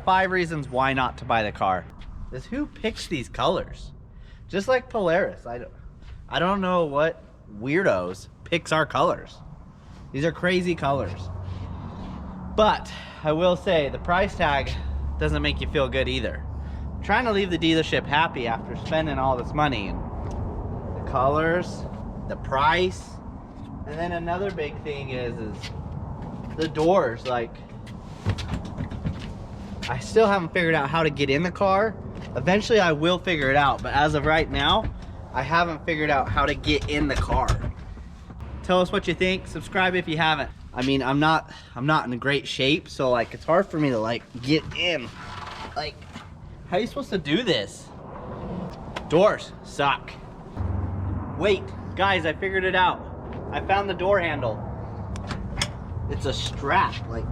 5 reasons why not to buy the car is who picks these colors. Just like Polaris, I don't know what weirdos picks our colors. These are crazy colors. But I will say the price tag doesn't make you feel good either. I'm trying to leave the dealership happy after spending all this money, and the colors, the price, and then another big thing is the doors. Like, I still haven't figured out how to get in the car. Eventually I will figure it out, but as of right now, I haven't figured out how to get in the car. Tell us what you think. Subscribe if you haven't. I mean, I'm not in a great shape, so like it's hard for me to like get in. Like, how are you supposed to do this? Doors suck. Wait, guys, I figured it out. I found the door handle. It's a strap, like.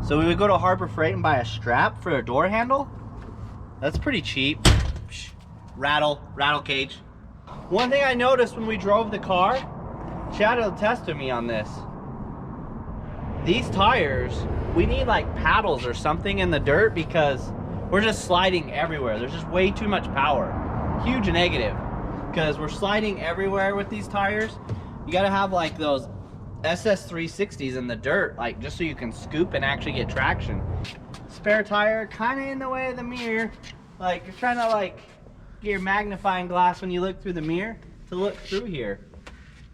So we would go to Harbor Freight and buy a strap for a door handle. That's pretty cheap. Rattle cage. One thing I noticed when we drove the car, Chad will test to me on this. These tires, we need like paddles or something in the dirt because we're just sliding everywhere. There's just way too much power. Huge negative, because we're sliding everywhere with these tires. You gotta have like those SS 360s in the dirt, like just so you can scoop and actually get traction. Spare tire kind of in the way of the mirror. Like you're trying to like get your magnifying glass when you look through the mirror to look through here.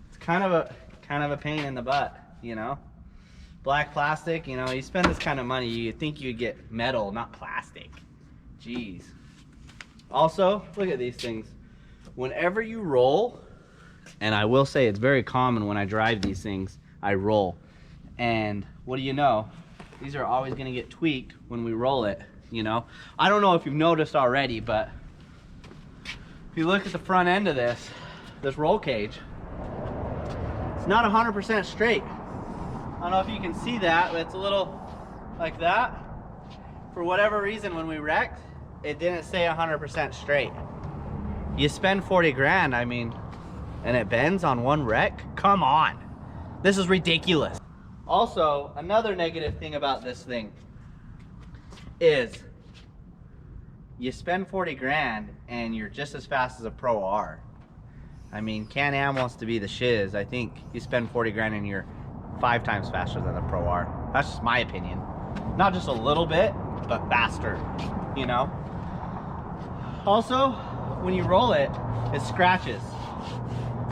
It's kind of a pain in the butt, you know. Black plastic, you know, you spend this kind of money, you think you'd get metal, not plastic. Jeez. Also, look at these things. Whenever you roll, and I will say it's very common when I drive these things, I roll. And what do you know? These are always gonna get tweaked when we roll it, you know? I don't know if you've noticed already, but if you look at the front end of this roll cage, it's not 100% straight. I don't know if you can see that, but it's a little like that. For whatever reason, when we wrecked, it didn't stay 100% straight. You spend 40 grand, I mean, and it bends on one wreck? Come on. This is ridiculous. Also, another negative thing about this thing is you spend 40 grand and you're just as fast as a Pro R. I mean, Can-Am wants to be the shiz. I think you spend 40 grand and you're 5 times faster than the Pro R. That's just my opinion. Not just a little bit, but faster, you know? Also, when you roll it, it scratches.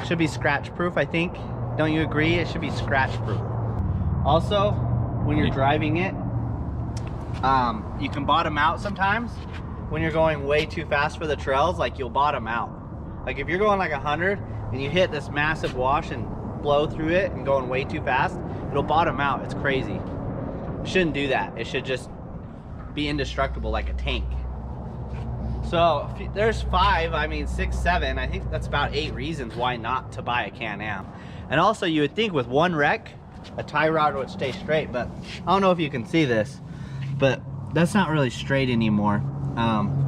It should be scratch proof, I think. Don't you agree? It should be scratch proof. Also, when you're driving it, you can bottom out sometimes when you're going way too fast for the trails. Like, you'll bottom out. Like if you're going like 100 and you hit this massive wash and blow through it and going way too fast, it'll bottom out. It's crazy. You shouldn't do that. It should just be indestructible like a tank. So there's 5, I mean 6, 7, I think that's about 8 reasons why not to buy a Can-Am. And also you would think with one wreck, a tie rod would stay straight, but I don't know if you can see this, but that's not really straight anymore.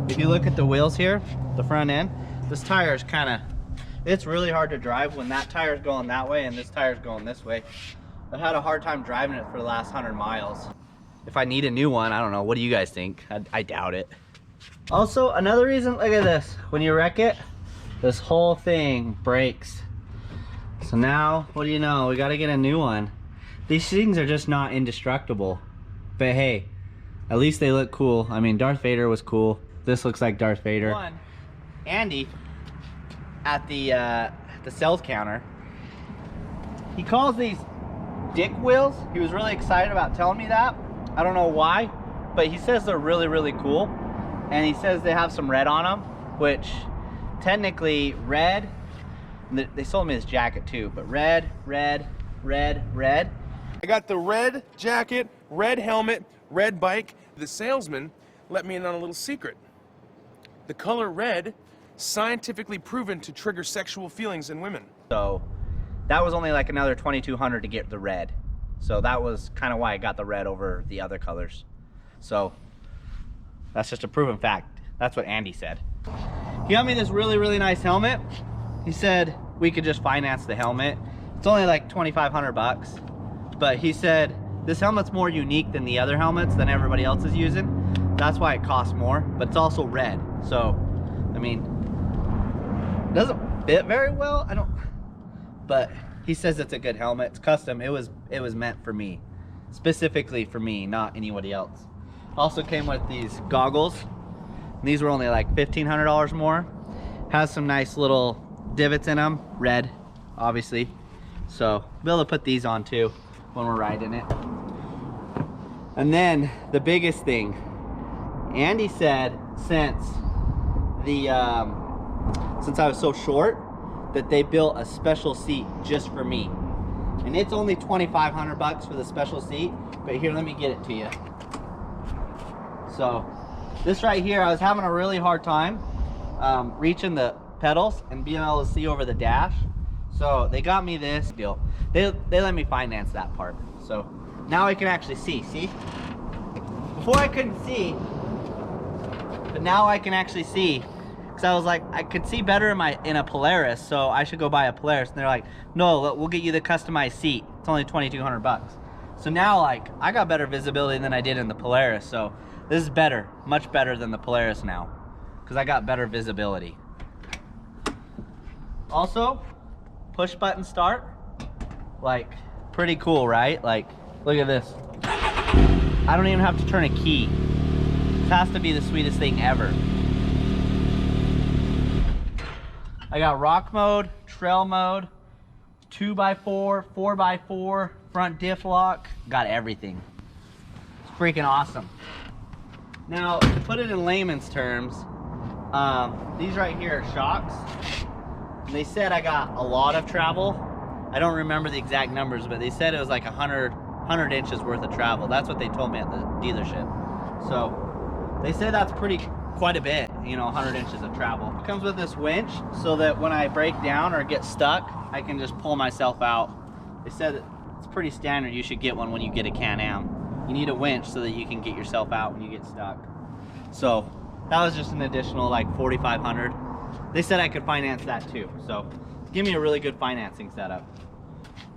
If you look at the wheels here, the front end, this tire is kind of, it's really hard to drive when that tire is going that way and this tire is going this way. I've had a hard time driving it for the last 100 miles. If I need a new one, I don't know. What do you guys think? I doubt it. Also, another reason, look at this. When you wreck it, this whole thing breaks. So now, what do you know? We got to get a new one. These things are just not indestructible. But hey, at least they look cool. I mean, Darth Vader was cool. This looks like Darth Vader. Andy, at the sales counter, he calls these dick wheels. He was really excited about telling me that. I don't know why, but he says they're really, really cool. And he says they have some red on them, which technically red, they sold me this jacket too, but red, red, red, red. I got the red jacket, red helmet, red bike. The salesman let me in on a little secret. The color red, scientifically proven to trigger sexual feelings in women. So that was only like another $2,200 to get the red. So that was kind of why I got the red over the other colors. So that's just a proven fact. That's what Andy said. He got me this really, really nice helmet. He said we could just finance the helmet. It's only like 2,500 bucks. But he said This helmet's more unique than the other helmets than everybody else is using. That's why it costs more, but it's also red. So, I mean, it doesn't fit very well. But he says it's a good helmet. It's custom. It was meant for me, specifically for me, not anybody else. Also came with these goggles. These were only like $1,500 more. Has some nice little divots in them, red, obviously. So be able to put these on too when we're riding it. And then the biggest thing, Andy said since I was so short that they built a special seat just for me. And it's only $2,500 for the special seat, but here, let me get it to you. So this right here, I was having a really hard time reaching the pedals and being able to see over the dash. So they got me this deal. They let me finance that part. So now I can actually see. Before I couldn't see, but now I can actually see. Because I was like, I could see better in a Polaris, so I should go buy a Polaris. And they're like, no, we'll get you the customized seat. It's only $2,200. So now, like, I got better visibility than I did in the Polaris. So this is better, much better than the Polaris now, because I got better visibility. Also, push button start, like, pretty cool, right? Like, look at this. I don't even have to turn a key. This has to be the sweetest thing ever. I got rock mode, trail mode, 2x4, 4x4, front diff lock, got everything. It's freaking awesome. Now, to put it in layman's terms, these right here are shocks. They said I got a lot of travel. I don't remember the exact numbers, but they said it was like 100 inches worth of travel. That's what they told me at the dealership. So they say that's quite a bit, you know, 100 inches of travel. It comes with this winch so that when I break down or get stuck, I can just pull myself out. They said it's pretty standard. You should get one when you get a Can-Am. You need a winch so that you can get yourself out when you get stuck. So that was just an additional like $4,500. They said I could finance that too. So give me a really good financing setup.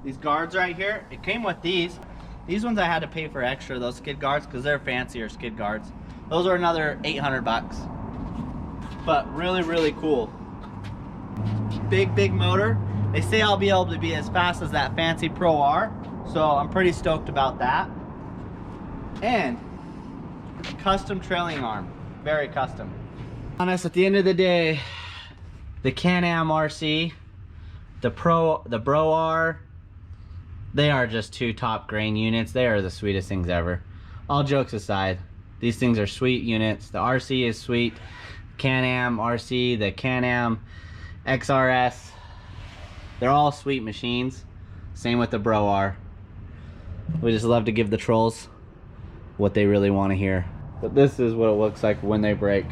These guards right here, it came with these. These ones I had to pay for extra, those skid guards, because they're fancier skid guards. Those are another $800. But really, really cool. Big motor. They say I'll be able to be as fast as that fancy Pro R, so I'm pretty stoked about that. And custom trailing arm, very custom. Honest, at the end of the day, the Can-Am RC, the Bro R, they are just two top grain units. They are the sweetest things ever. All jokes aside, these things are sweet units. The RC is sweet. Can-Am RC, the Can-Am XRS, they're all sweet machines. Same with the Bro R. We just love to give the trolls what they really want to hear. But this is what it looks like when they break.